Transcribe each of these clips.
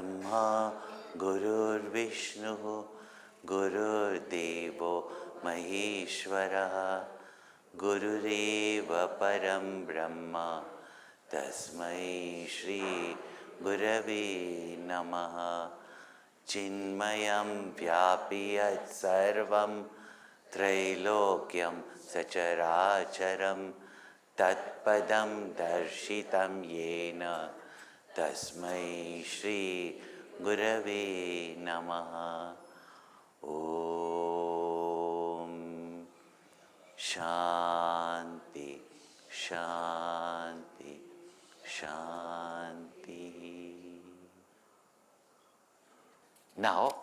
Brahma Gurur Vishnu Gurur Devo Maheshwara Gurureva Param Brahma Tasmai Shri Gurave Namaha Chinmayam Vyapiyat Sarvam Trailokyam Sacharacharam Tatpadam Darshitam Yena Tasmai Shri Gurave Namaha. Om Shanti Shanti Shanti. Now,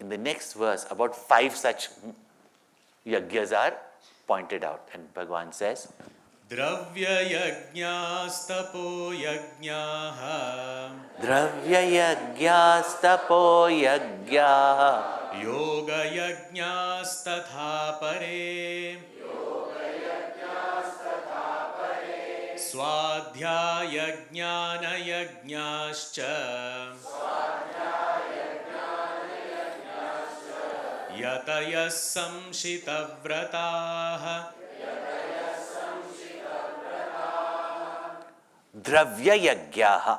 in the next verse, about 5 such yagyas are pointed out, and Bhagavan says, Dravya yajnastapo yajnaha Dravya yajnastapo yajnaha Yoga yajnastatha pare Swadhyaya jnana yajnascha Yatayas samshita vrataha Dravya yajnaha.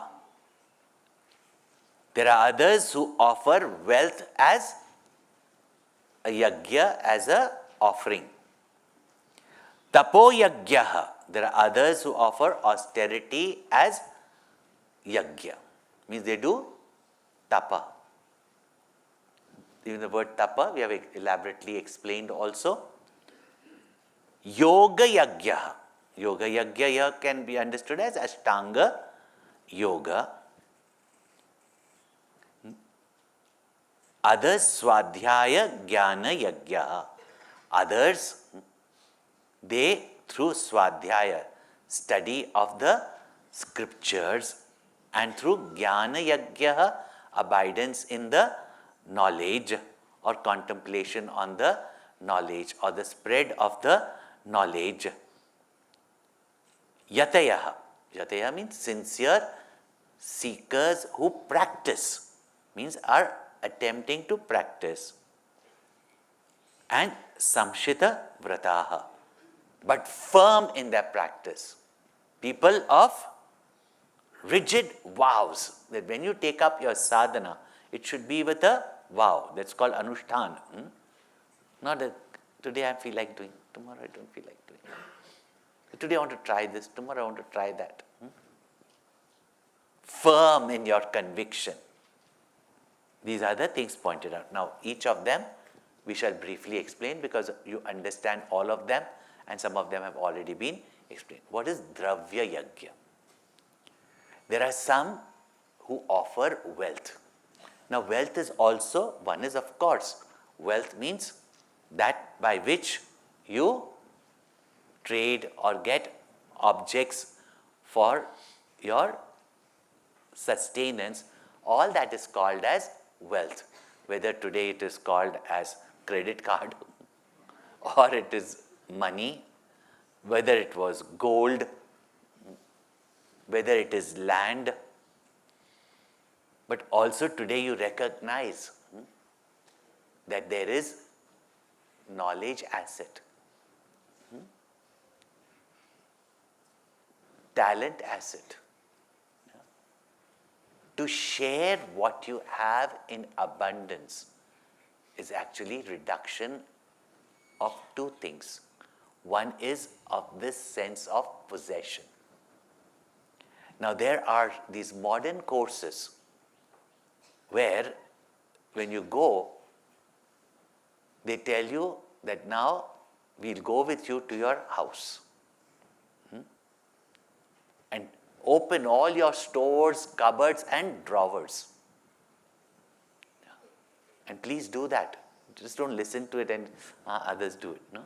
There are others who offer wealth as a yajna, as a offering. Tapo yajnaha. There are others who offer austerity as yajna. Means they do tapa. Even the word tapa we have elaborately explained also. Yoga yajna. Yoga yajna here can be understood as Ashtanga yoga. Others swadhyaya jnana yajna. Others, they through swadhyaya, study of the scriptures, and through jnana yajna, abidance in the knowledge or contemplation on the knowledge or the spread of the knowledge. Yatayaha. Yataya means sincere seekers who practice, means are attempting to practice. And samshita vrataha, but firm in their practice. People of rigid vows, that when you take up your sadhana, it should be with a vow. That's called anushtan. Not that today I feel like doing, tomorrow I don't feel like doing. Today I want to try this, tomorrow I want to try that. Firm in your conviction. These are the things pointed out. Now, each of them we shall briefly explain because you understand all of them and some of them have already been explained. What is Dravya Yajna? There are some who offer wealth. Now, wealth is also, one is of course, wealth means that by which you trade or get objects for your sustenance. All that is called as wealth. Whether today it is called as credit card or it is money, whether it was gold, whether it is land. But also today you recognize that there is knowledge asset, talent asset. To share what you have in abundance is actually reduction of 2 things. One is of this sense of possession. Now there are these modern courses where when you go, they tell you that now we'll go with you to your house and open all your stores, cupboards and drawers. And please do that. Just don't listen to it and others do it. No?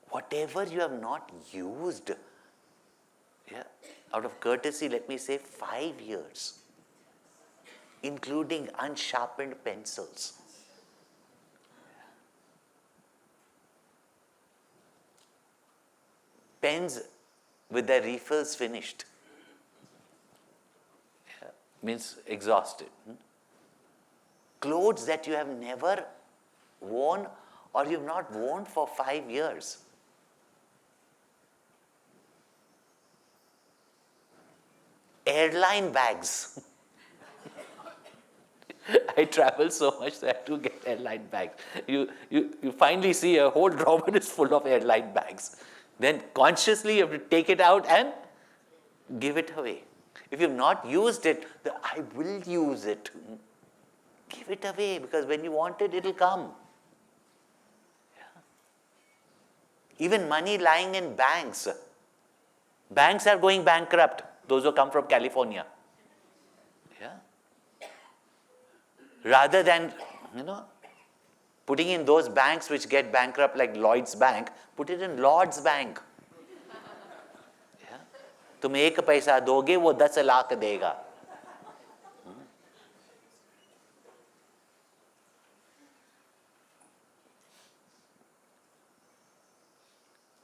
Whatever you have not used, out of courtesy, let me say 5 years, including unsharpened pencils. Pens with their refills finished. means exhausted. Clothes that you have never worn or you've not worn for 5 years. Airline bags. I travel so much that I have to get airline bags. You finally see a whole drawer is full of airline bags. Then consciously you have to take it out and give it away. If you've not used it, I will use it. Give it away, because when you want it, it'll come. Yeah. Even money lying in banks. Banks are going bankrupt, those who come from California. Yeah. Rather than, putting in those banks which get bankrupt like Lloyd's Bank, put it in Lord's Bank. Yeah. तुम 1 पैसा दोगे, वो 10 लाख देगा.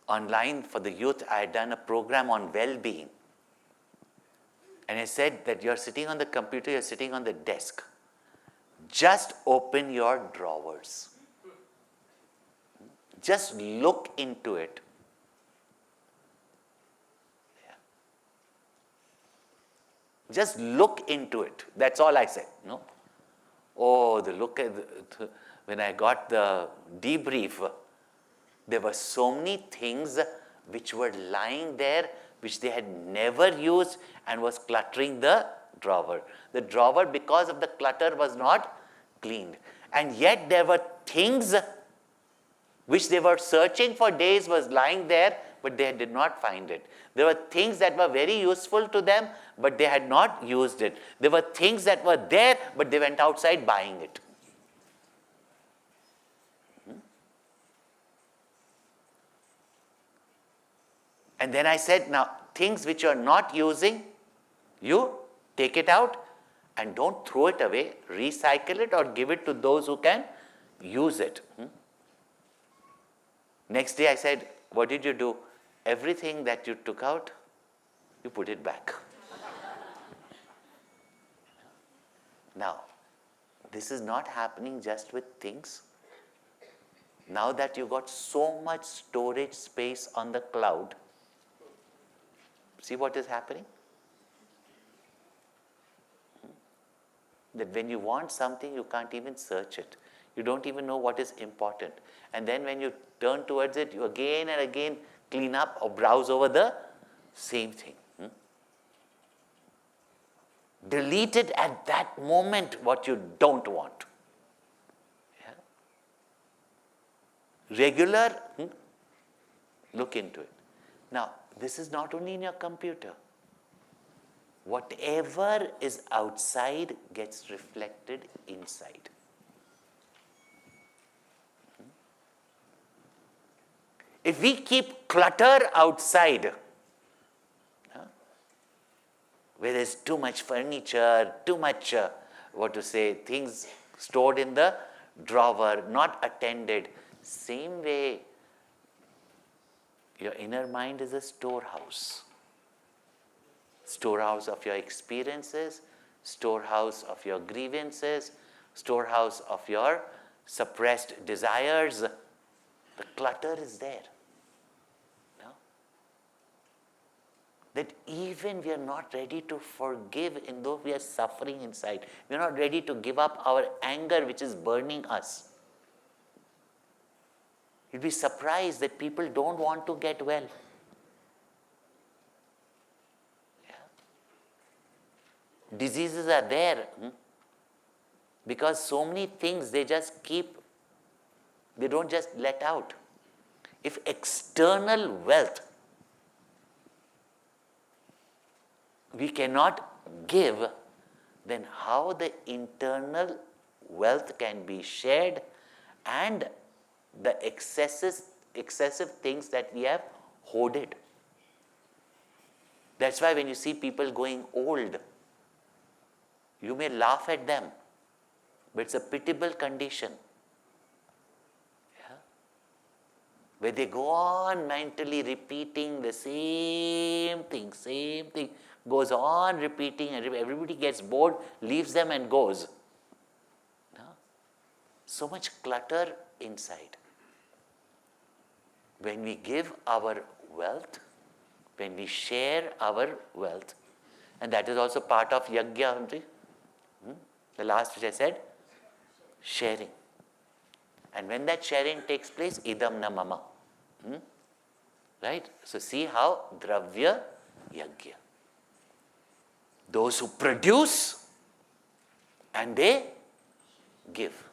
Online for the youth, I had done a program on well-being. And I said that you're sitting on the computer, you're sitting on the desk. Just open your drawers. Just look into it. Yeah. Just look into it. That's all I said. No? Oh, when I got the debrief, there were so many things which were lying there, which they had never used and was cluttering the drawer. The drawer, because of the clutter, was not cleaned. And yet there were things which they were searching for days was lying there, but they did not find it. There were things that were very useful to them, but they had not used it. There were things that were there, but they went outside buying it. And then I said, now, things which you are not using, you take it out and don't throw it away, recycle it or give it to those who can use it. Next day I said, what did you do? Everything that you took out, you put it back. Now, this is not happening just with things. Now that you got so much storage space on the cloud, see what is happening? That when you want something, you can't even search it. You don't even know what is important. And then when you turn towards it, you again and again clean up or browse over the same thing. Delete it at that moment what you don't want. Yeah? Regular, look into it. Now, this is not only in your computer. Whatever is outside gets reflected inside. If we keep clutter outside, where there's too much furniture, too much, things stored in the drawer, not attended, same way, your inner mind is a storehouse. Storehouse of your experiences, storehouse of your grievances, storehouse of your suppressed desires. The clutter is there. No? That even we are not ready to forgive, in though we are suffering inside. We are not ready to give up our anger which is burning us. You'll be surprised that people don't want to get well. Yeah. Diseases are there because so many things they don't just let out. If external wealth we cannot give, then how the internal wealth can be shared and the excessive things that we have hoarded. That's why when you see people going old, you may laugh at them, but it's a pitiable condition. Yeah? Where they go on mentally repeating the same thing, goes on repeating, and everybody gets bored, leaves them and goes. No? So much clutter inside. When we give our wealth, when we share our wealth, and that is also part of yajna, the last which I said, sharing. And when that sharing takes place, idam na mama. Right? So see how dravya yajna. Those who produce and they give,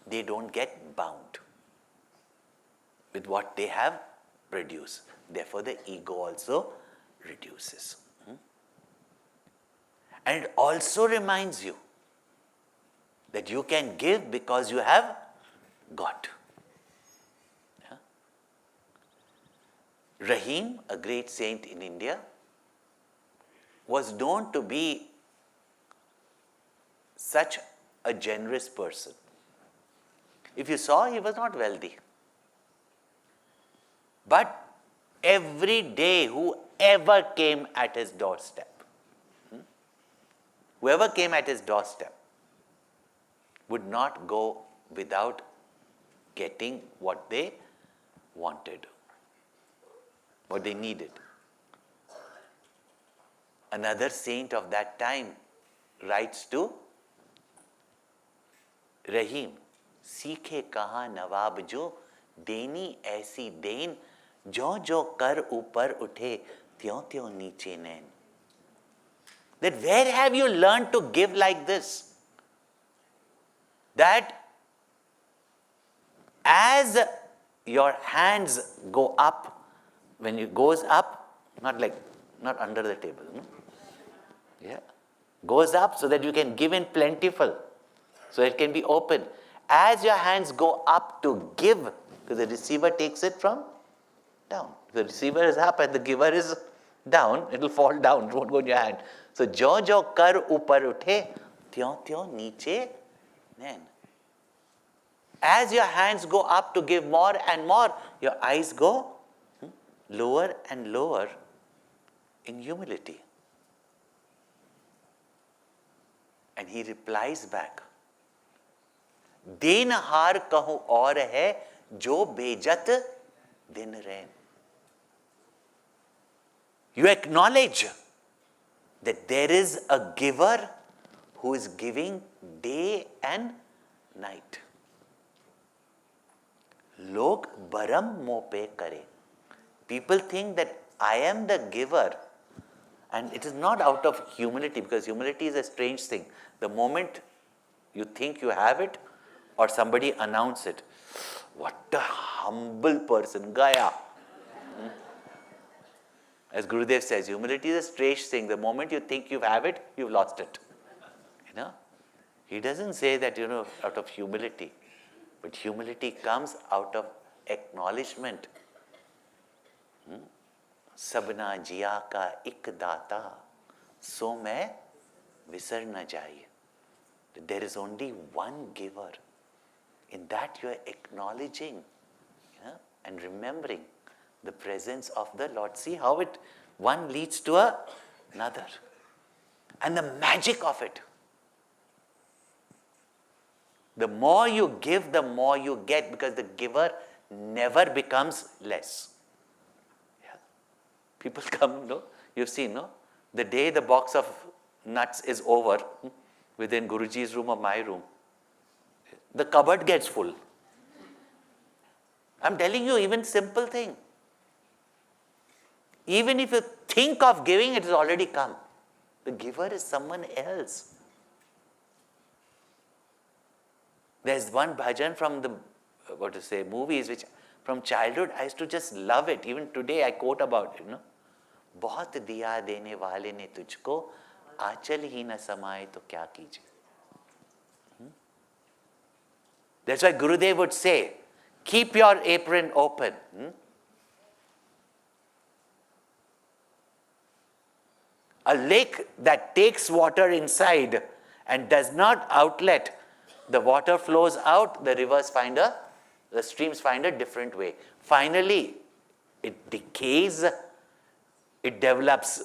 they don't get bound with what they have produced. Therefore, the ego also reduces. And it also reminds you that you can give because you have got. Yeah? Rahim, a great saint in India, was known to be such a generous person. If you saw, he was not wealthy. But every day, whoever came at his doorstep, whoever came at his doorstep would not go without getting what they wanted, what they needed. Another saint of that time writes to Rahim, सीखे कहाँ नवाब जो देनी ऐसी then जो जो कर ऊपर उठे त्यों त्यों नीचे नैन. That where have you learned to give like this? That as your hands go up, when it goes up, not under the table, no? Yeah, goes up so that you can give in plentiful, so it can be open. As your hands go up to give, because the receiver takes it from down. If the receiver is up and the giver is down, it will fall down, it won't go in your hand. So, jo jo kar upar uthe, tyon tyon niche nain. As your hands go up to give more and more, your eyes go lower and lower in humility. And he replies back, then हार कहूं और है जो बेजत दिन रैन. You acknowledge that there is a giver who is giving day and night. Log baram moh pe kare. People think that I am the giver, and it is not out of humility, because humility is a strange thing. The moment you think you have it, or somebody announce it, what a humble person, Gaya. As Gurudev says, humility is a strange thing. The moment you think you have it, you've lost it. He doesn't say that, out of humility. But humility comes out of acknowledgement. Sabna jiya ka ik data, so main visar na jaiye. There is only one giver. In that you are acknowledging and remembering the presence of the Lord. See how one leads to another. And the magic of it. The more you give, the more you get, because the giver never becomes less. Yeah. People come, you've seen, the day the box of nuts is over, within Guruji's room or my room, the cupboard gets full. I'm telling you, even simple thing. Even if you think of giving, it has already come. The giver is someone else. There's one bhajan from the, movies, which from childhood I used to just love it. Even today I quote about it, बहुत दिया देने वाले ने तुझको आंचल ही न समाए तो क्या कीजिए. That's why Gurudev would say, keep your apron open. A lake that takes water inside and does not outlet, the water flows out, the streams find a different way. Finally, it decays it develops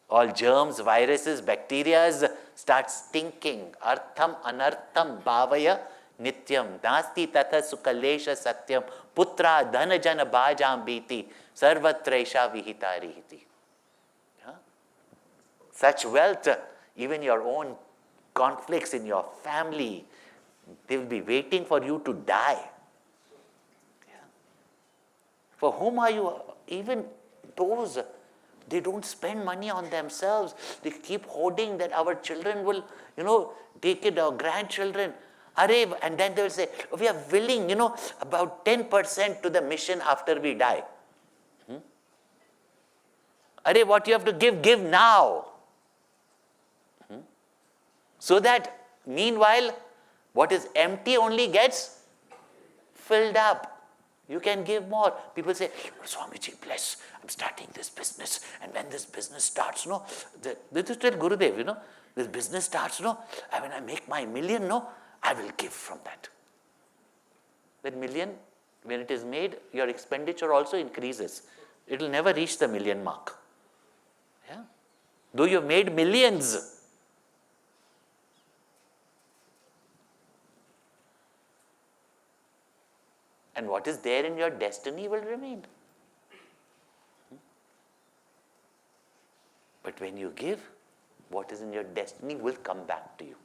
all germs, viruses, bacteria start stinking. Artham anartham bhavaya nityam nasti tatha sukalesha satyam putra dhanajana bhajam biti sarvatresha vihita rihiti. Such wealth, even your own conflicts in your family, they will be waiting for you to die. For whom are you? Even those, they don't spend money on themselves. They keep hoarding that our children will, take it, our grandchildren. And then they will say, we are willing, about 10% to the mission after we die. What you have to give now. So that, meanwhile, what is empty only gets filled up. You can give more. People say, Swamiji, bless, I'm starting this business. And when this business starts, this is tell Gurudev, this business starts, when I make my million, I will give from that. That million, when it is made, your expenditure also increases. It will never reach the million mark. Yeah? Though you have made millions, and what is there in your destiny will remain. But when you give, what is in your destiny will come back to you.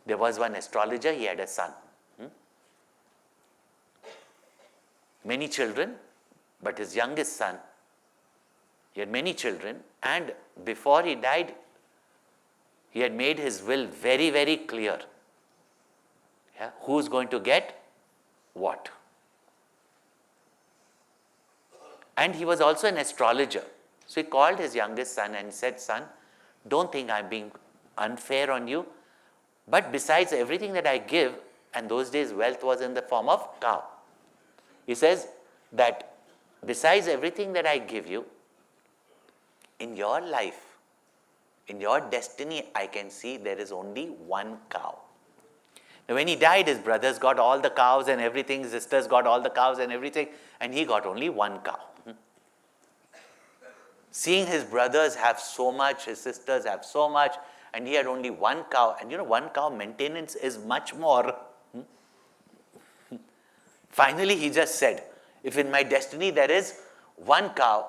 There was one astrologer, he had a son. Many children, but his youngest son, he had many children, and before he died, he had made his will very, very clear. Yeah? Who's going to get what? And he was also an astrologer. So he called his youngest son and said, son, don't think I'm being unfair on you, but besides everything that I give, and those days wealth was in the form of cow. He says that besides everything that I give you, in your life, in your destiny, I can see there is only one cow. Now when he died, his brothers got all the cows and everything, his sisters got all the cows and everything, and he got only one cow. Seeing his brothers have so much, his sisters have so much, and he had only one cow, and one cow maintenance is much more. Finally, he just said, if in my destiny there is one cow,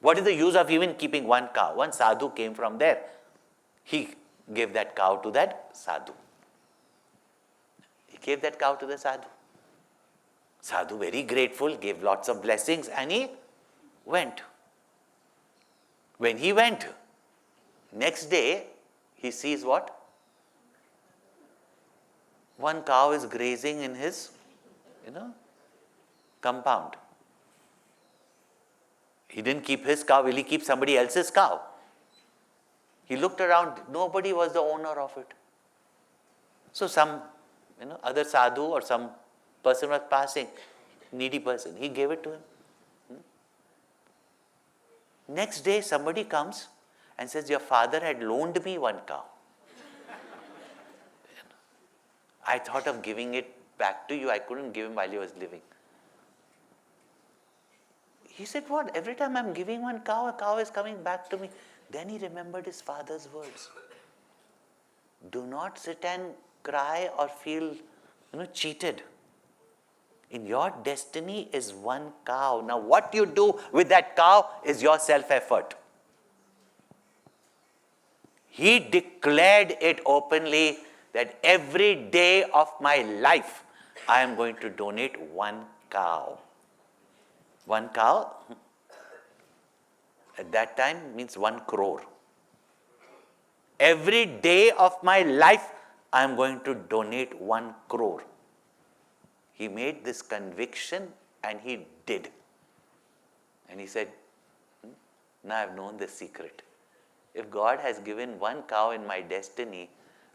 what is the use of even keeping one cow? One sadhu came from there. He gave that cow to that sadhu. He gave that cow to the sadhu. Sadhu, very grateful, gave lots of blessings, and he went. When he went, next day, he sees what? One cow is grazing in his, compound. He didn't keep his cow, will he keep somebody else's cow? He looked around, nobody was the owner of it. So some, other sadhu or some person was passing, needy person, he gave it to him. Next day, somebody comes and says, your father had loaned me one cow. I thought of giving it back to you. I couldn't give him while he was living. He said, what? Every time I'm giving one cow, a cow is coming back to me. Then he remembered his father's words. Do not sit and cry or feel, cheated. In your destiny is one cow. Now what you do with that cow is your self-effort. He declared it openly that every day of my life, I am going to donate one cow. One cow, at that time, means 1 crore. Every day of my life, I am going to donate 1 crore. He made this conviction and he did. And he said, now I have known the secret. If God has given one cow in my destiny,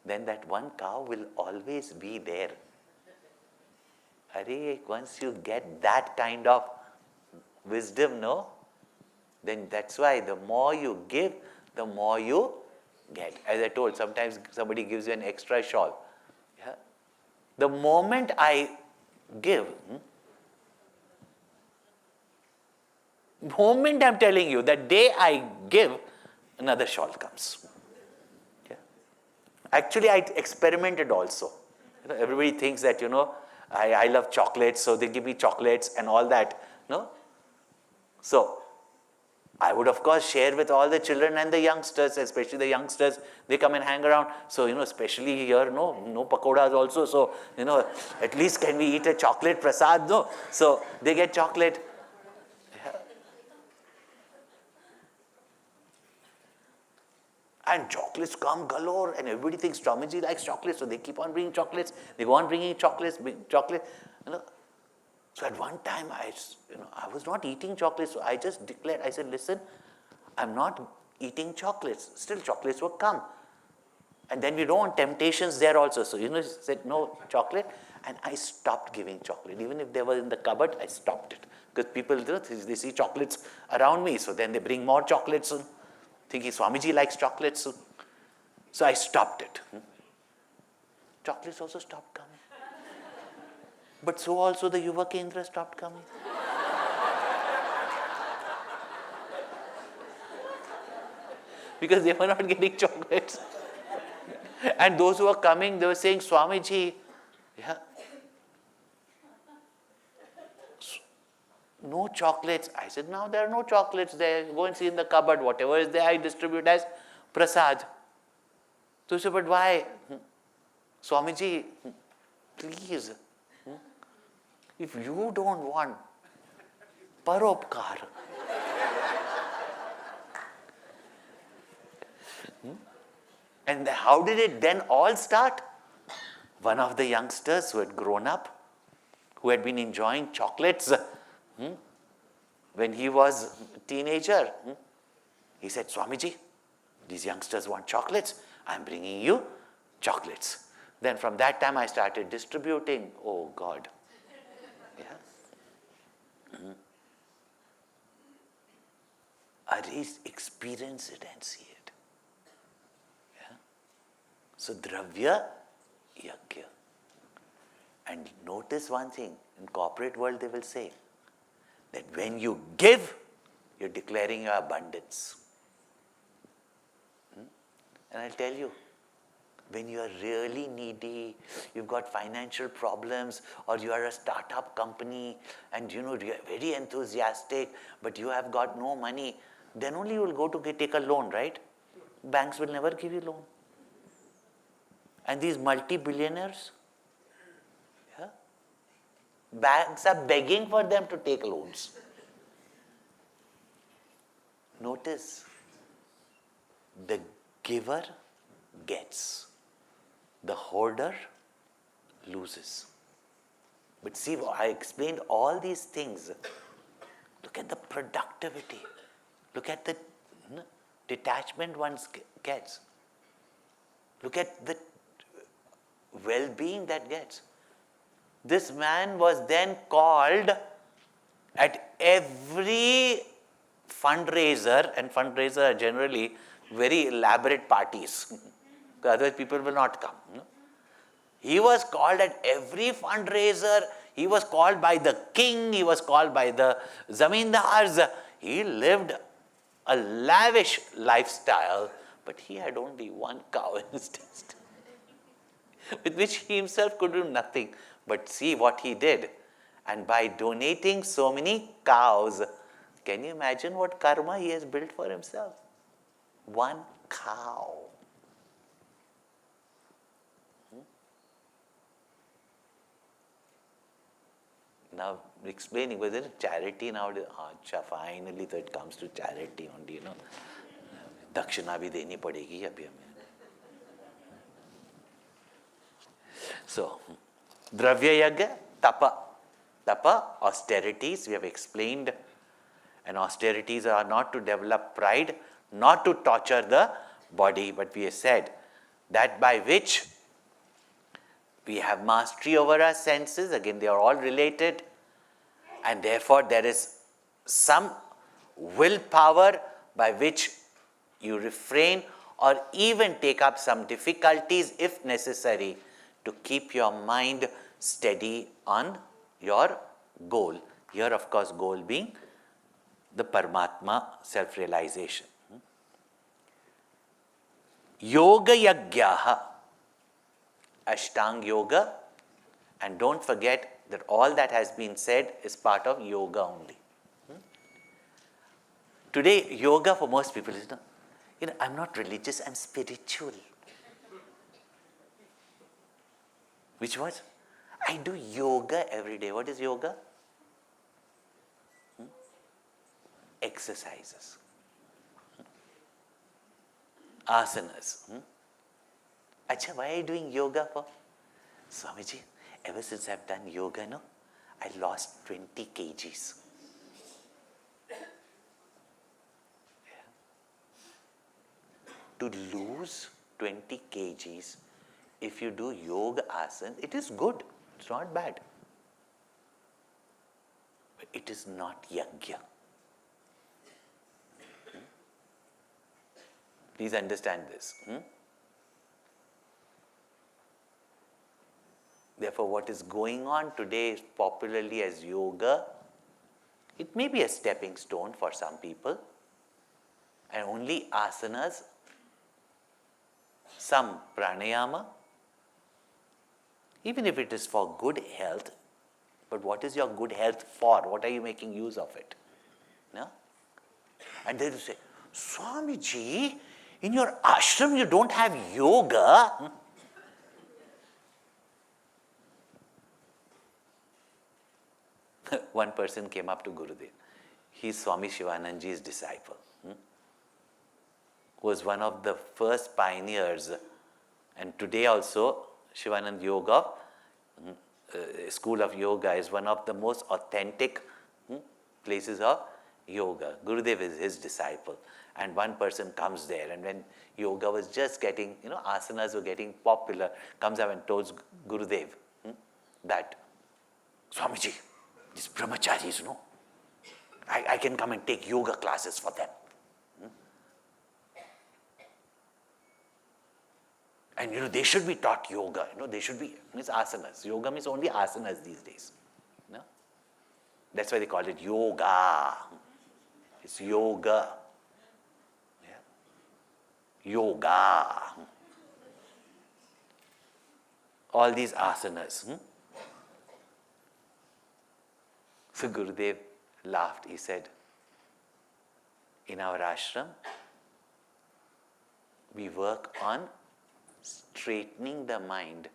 then that one cow will always be there. Once you get that kind of wisdom, then that's why the more you give, the more you get. As I told, sometimes somebody gives you an extra shawl. Yeah? The moment I give, Moment I'm telling you, that day I give, another shawl comes. Yeah. Actually, I experimented also. Everybody thinks that, I love chocolates, so they give me chocolates and all that. No? So, I would of course share with all the children and the youngsters, especially the youngsters, they come and hang around. So, especially here, no pakodas also. So, at least can we eat a chocolate prasad? No. So, they get chocolate. And chocolates come galore, and everybody thinks Swamiji likes chocolates, so they keep on bringing chocolates. They go on bringing chocolates, chocolate. So at one time, I was not eating chocolates, so I just declared. I said, "Listen, I'm not eating chocolates. Still, chocolates will come, and then we don't want temptations there also." So said no chocolate, and I stopped giving chocolate. Even if they were in the cupboard, I stopped it because people they see chocolates around me, so then they bring more chocolates. Thinking Swamiji likes chocolates. So I stopped it. Chocolates also stopped coming. But so also the Yuva Kendra stopped coming. Because they were not getting chocolates. And those who were coming, they were saying, Swamiji, no chocolates. I said, now there are no chocolates there. Go and see in the cupboard. Whatever is there, I distribute as prasad. So he said, but why? Swamiji, please. If you don't want paropkar, and how did it then all start? One of the youngsters who had grown up, who had been enjoying chocolates when he was a teenager, he said, Swamiji, these youngsters want chocolates. I'm bringing you chocolates. Then from that time I started distributing. Oh God. Yeah. At least experience it and see it. Yeah. So dravya yajna. And notice one thing, in corporate world they will say that when you give, you're declaring your abundance. And I'll tell you, when you are really needy, you've got financial problems, or you are a startup company and you are very enthusiastic, but you have got no money, then only you will go to take a loan, right? Banks will never give you loan. And these multi-billionaires, banks are begging for them to take loans. Notice, the giver gets, the hoarder loses. But see, I explained all these things. Look at the productivity. Look at the detachment one gets. Look at the well-being that gets. This man was then called at every fundraiser, and fundraiser are generally very elaborate parties. Otherwise people will not come. He was called at every fundraiser. He was called by the king. He was called by the zamindars. He lived a lavish lifestyle, but he had only one cow in his test, with which he himself could do nothing. But see what he did. And by donating so many cows, can you imagine what karma he has built for himself? One cow. Now explaining whether charity now, finally so it comes to charity only, Dakshina bhi deni padegi abhi hame. So, dravya yajna, tapa. Tapa, austerities, we have explained. And austerities are not to develop pride, not to torture the body, but we have said that by which we have mastery over our senses. Again, they are all related, and therefore there is some willpower by which you refrain or even take up some difficulties if necessary to keep your mind steady on your goal. Here, of course, goal being the Paramatma self-realization. Yoga Yagyaha, Ashtanga Yoga, and don't forget that all that has been said is part of yoga only. Today, yoga for most people is, I'm not religious, I'm spiritual. Which was? I do yoga every day. What is yoga? Exercises. Asanas. Acha, why are you doing yoga for? Swamiji, ever since I've done yoga, I lost 20 kgs. To lose 20 kgs, if you do yoga asana, it is good. It's not bad. But it is not yagya. Please understand this. Therefore, what is going on today popularly as yoga, it may be a stepping stone for some people, and only asanas, some pranayama, even if it is for good health, but what is your good health for? What are you making use of it? No? And they will say, Swamiji, in your ashram you don't have yoga. One person came up to Gurudev. He is Swami Shivanandaji's disciple. Who was one of the first pioneers, and today also Shivananda Yoga, School of Yoga is one of the most authentic places of yoga. Gurudev is his disciple, and one person comes there, and when yoga was just getting, asanas were getting popular, comes up and tells Gurudev that, Swamiji, these brahmacharis, I can come and take yoga classes for them. And they should be taught yoga. They should be, means asanas. Yoga means only asanas these days. That's why they call it yoga. It's yoga. Yeah. Yoga. All these asanas. So Gurudev laughed. He said, in our ashram, we work on straightening the mind,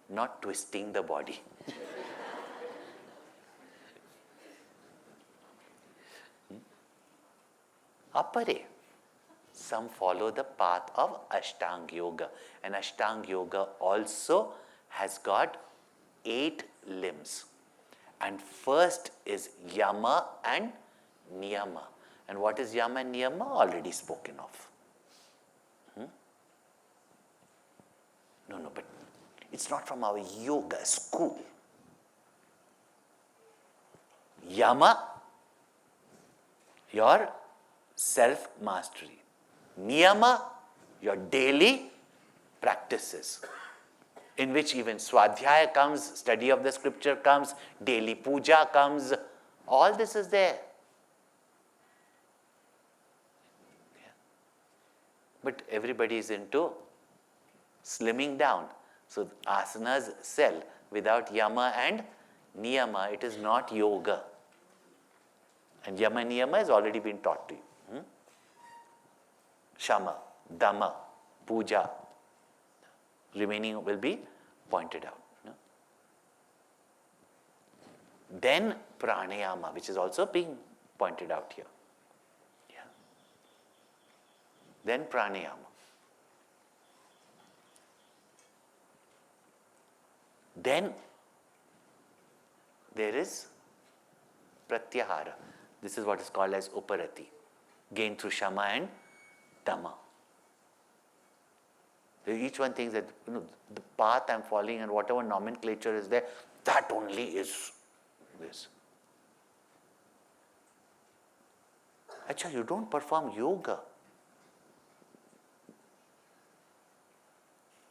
not twisting the body. Apare, some follow the path of Ashtanga Yoga, and Ashtanga Yoga also has got 8 limbs. And first is Yama and Niyama. And what is Yama and Niyama? Already spoken of. No, but it's not from our yoga school. Yama, your self-mastery. Niyama, your daily practices, in which even Swadhyaya comes, study of the scripture comes, daily puja comes, all this is there. Yeah. But everybody is into slimming down. So asanas sell. Without yama and niyama, it is not yoga. And yama and niyama has already been taught to you. Shama, dhamma, puja. Remaining will be pointed out. Then pranayama, which is also being pointed out here. Yeah. Then pranayama. Then there is pratyahara. This is what is called as uparati, gained through shama and dhamma. Each one thinks that the path I'm following and whatever nomenclature is there, that only is this. Acha, you don't perform yoga.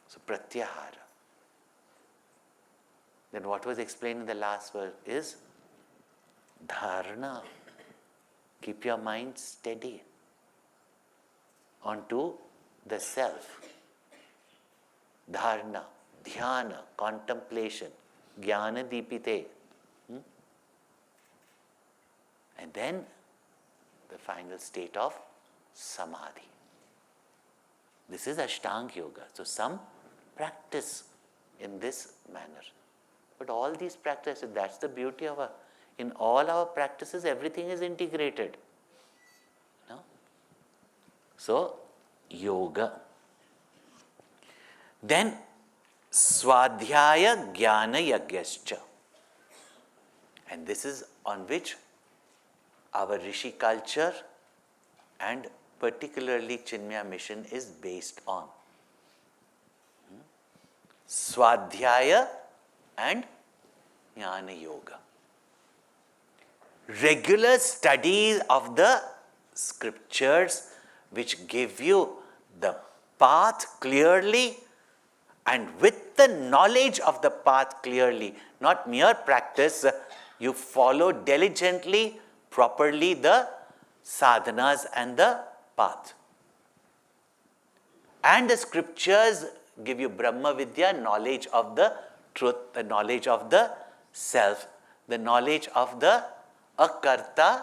So pratyahara. Then what was explained in the last verse is dharana, Keep your mind steady onto the self. Dharana, dhyana, contemplation, jnana dipite. And then the final state of samadhi. This is Ashtanga Yoga. So some practice in this manner. But all these practices, that's the beauty of in all our practices, everything is integrated. No? So, yoga. Then, swadhyaya jnana yagyascha. And this is on which our Rishi culture and particularly Chinmaya mission is based on. Swadhyaya and Jnana Yoga. Regular studies of the scriptures which give you the path clearly and with the knowledge of the path clearly, not mere practice, you follow diligently, properly the sadhanas and the path. And the scriptures give you Brahma Vidya, knowledge of the truth, the knowledge of the self, the knowledge of the akarta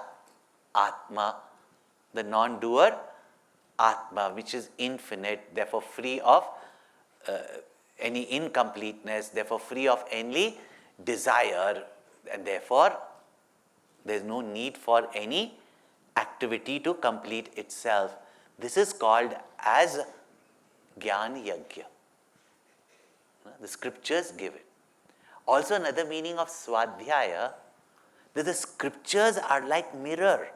atma, the non-doer atma, which is infinite, therefore free of any incompleteness, therefore free of any desire, and therefore there is no need for any activity to complete itself. This is called as Jnana Yagya. The scriptures give it. Also another meaning of Swadhyaya, that the scriptures are like mirror.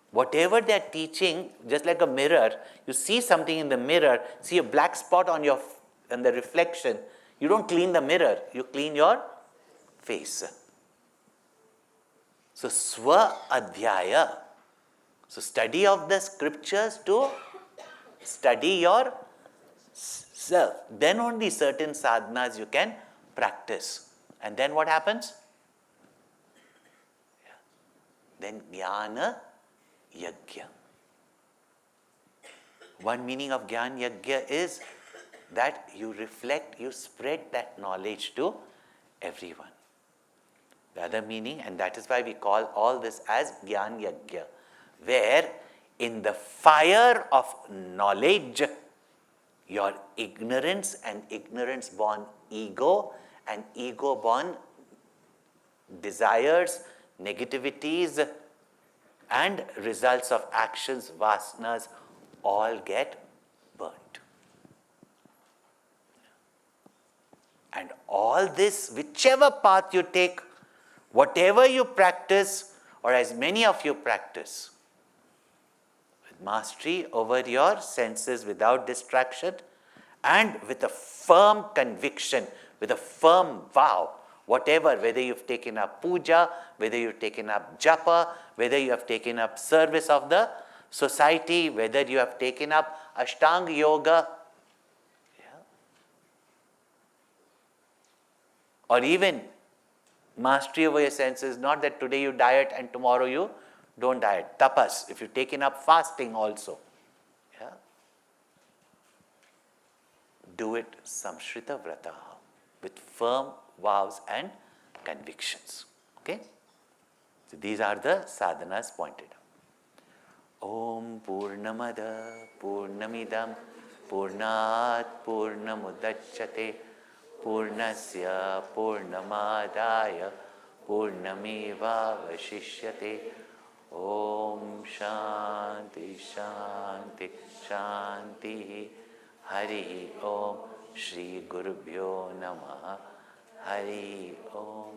Whatever they are teaching, just like a mirror, you see something in the mirror, see a black spot on the reflection, you don't clean the mirror, you clean your face. So Swa Adhyaya, so study of the scriptures to study your self. Then only certain sadhanas you can practice. And then what happens? Then Jnana Yagya. One meaning of Jnana Yagya is that you reflect, you spread that knowledge to everyone. The other meaning, and that is why we call all this as Jnana Yagya, where in the fire of knowledge, your ignorance and ignorance-born ego and ego-born desires, negativities, and results of actions, vasanas, all get burnt. And all this, whichever path you take, whatever you practice, or as many of you practice, with mastery over your senses without distraction, and with a firm conviction, with a firm vow, whatever, whether you've taken up puja, whether you've taken up japa, whether you have taken up service of the society, whether you have taken up Ashtanga Yoga, or even mastery over your senses, not that today you diet and tomorrow you don't diet. Tapas, if you've taken up fasting also. Do it samshrita vrata, with firm vows and convictions. Okay? So these are the sadhanas pointed out. Om Purnamada Purnamidam Purnat Purnamudachyate Purnasya Purnamadaya Purnameva Vashishyate. Om Shanti Shanti Shanti. Hari Om. Shri Gurubhyo Namaha. Hari Om.